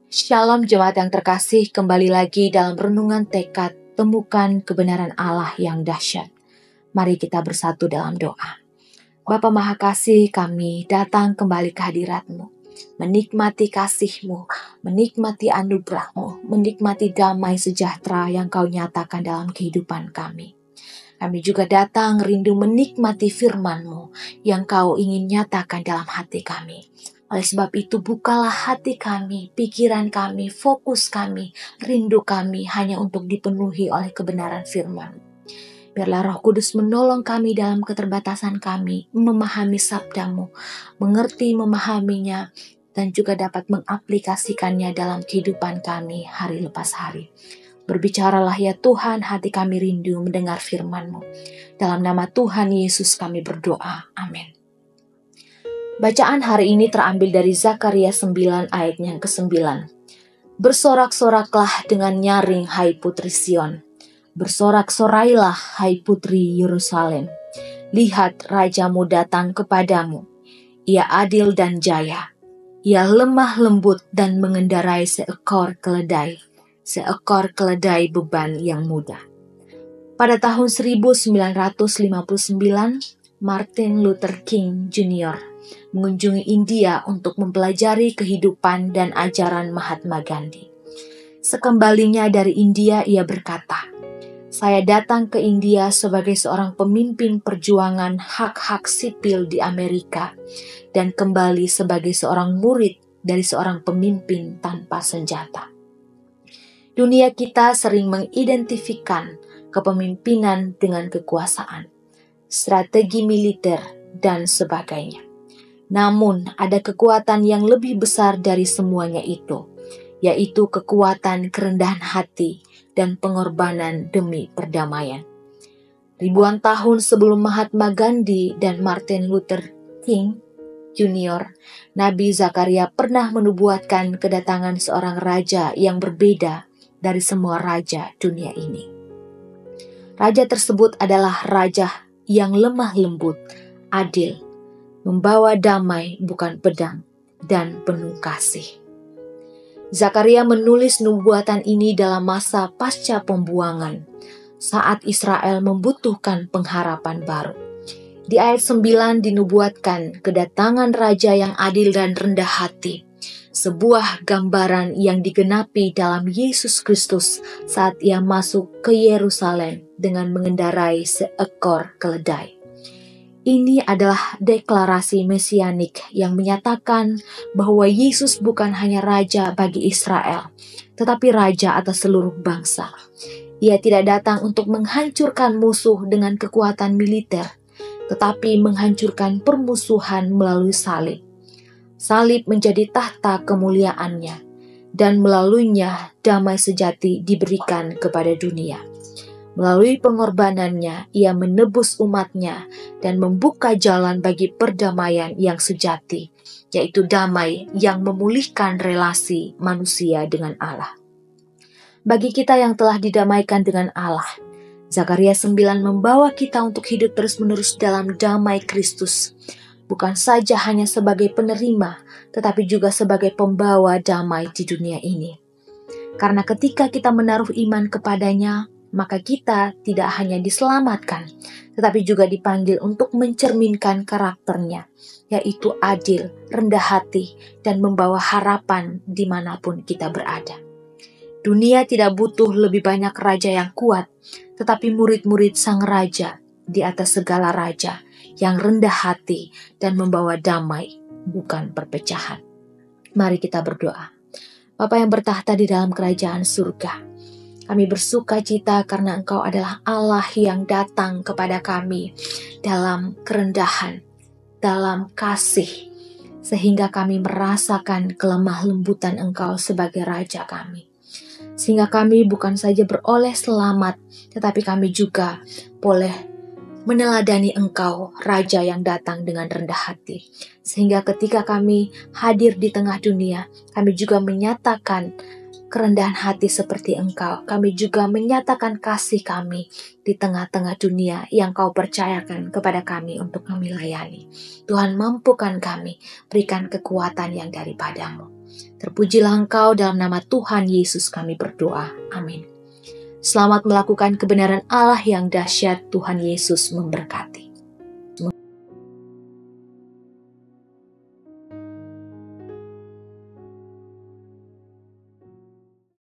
Shalom jemaat yang terkasih, kembali lagi dalam renungan tekad, temukan kebenaran Allah yang dahsyat. Mari kita bersatu dalam doa. Bapa Maha Kasih, kami datang kembali ke hadirat-Mu, menikmati kasih-Mu, menikmati anugerah-Mu, menikmati damai sejahtera yang Kau nyatakan dalam kehidupan kami. Kami juga datang rindu menikmati firman-Mu yang Kau ingin nyatakan dalam hati kami. Oleh sebab itu, bukalah hati kami, pikiran kami, fokus kami, rindu kami hanya untuk dipenuhi oleh kebenaran firman. Biarlah Roh Kudus menolong kami dalam keterbatasan kami, memahami sabda-Mu, mengerti memahaminya, dan juga dapat mengaplikasikannya dalam kehidupan kami hari lepas hari. Berbicaralah ya Tuhan, hati kami rindu mendengar firman-Mu. Dalam nama Tuhan Yesus kami berdoa. Amin. Bacaan hari ini terambil dari Zakaria 9 ayat yang ke-9. Bersorak-soraklah dengan nyaring, hai putri Sion. Bersorak-sorailah, hai putri Yerusalem. Lihat, rajamu datang kepadamu. Ia adil dan jaya. Ia lemah lembut dan mengendarai seekor keledai beban yang mudah. Pada tahun 1959, Martin Luther King Jr. mengunjungi India untuk mempelajari kehidupan dan ajaran Mahatma Gandhi. Sekembalinya dari India, ia berkata, "Saya datang ke India sebagai seorang pemimpin perjuangan hak-hak sipil di Amerika dan kembali sebagai seorang murid dari seorang pemimpin tanpa senjata." Dunia kita sering mengidentifikkan kepemimpinan dengan kekuasaan, strategi militer, dan sebagainya. Namun, ada kekuatan yang lebih besar dari semuanya itu, yaitu kekuatan kerendahan hati dan pengorbanan demi perdamaian. Ribuan tahun sebelum Mahatma Gandhi dan Martin Luther King Jr., Nabi Zakaria pernah menubuatkan kedatangan seorang raja yang berbeda dari semua raja dunia ini. Raja tersebut adalah raja yang lemah lembut, adil, membawa damai bukan pedang, dan penuh kasih. Zakaria menulis nubuatan ini dalam masa pasca pembuangan, saat Israel membutuhkan pengharapan baru. Di ayat 9 dinubuatkan kedatangan raja yang adil dan rendah hati, sebuah gambaran yang digenapi dalam Yesus Kristus saat ia masuk ke Yerusalem dengan mengendarai seekor keledai. Ini adalah deklarasi mesianik yang menyatakan bahwa Yesus bukan hanya raja bagi Israel, tetapi raja atas seluruh bangsa. Ia tidak datang untuk menghancurkan musuh dengan kekuatan militer, tetapi menghancurkan permusuhan melalui salib. Salib menjadi tahta kemuliaannya, dan melaluinya damai sejati diberikan kepada dunia. Melalui pengorbanannya, ia menebus umatnya dan membuka jalan bagi perdamaian yang sejati, yaitu damai yang memulihkan relasi manusia dengan Allah. Bagi kita yang telah didamaikan dengan Allah, Zakaria 9 membawa kita untuk hidup terus-menerus dalam damai Kristus, bukan saja hanya sebagai penerima, tetapi juga sebagai pembawa damai di dunia ini. Karena ketika kita menaruh iman kepadanya, maka kita tidak hanya diselamatkan, tetapi juga dipanggil untuk mencerminkan karakternya, yaitu adil, rendah hati, dan membawa harapan dimanapun kita berada. Dunia tidak butuh lebih banyak raja yang kuat, tetapi murid-murid sang raja di atas segala raja, yang rendah hati dan membawa damai, bukan perpecahan. Mari kita berdoa. Bapa yang bertahta di dalam kerajaan surga, kami bersuka cita karena Engkau adalah Allah yang datang kepada kami dalam kerendahan, dalam kasih, sehingga kami merasakan kelemah lembutan Engkau sebagai Raja kami. Sehingga kami bukan saja beroleh selamat, tetapi kami juga boleh meneladani Engkau, Raja yang datang dengan rendah hati. Sehingga ketika kami hadir di tengah dunia, kami juga menyatakan kerendahan hati seperti Engkau. Kami juga menyatakan kasih kami di tengah-tengah dunia yang Kau percayakan kepada kami untuk kami layani. Tuhan, mampukan kami, berikan kekuatan yang daripada-Mu. Terpujilah Engkau, dalam nama Tuhan Yesus kami berdoa. Amin. Selamat melakukan kebenaran Allah yang dahsyat. Tuhan Yesus memberkati.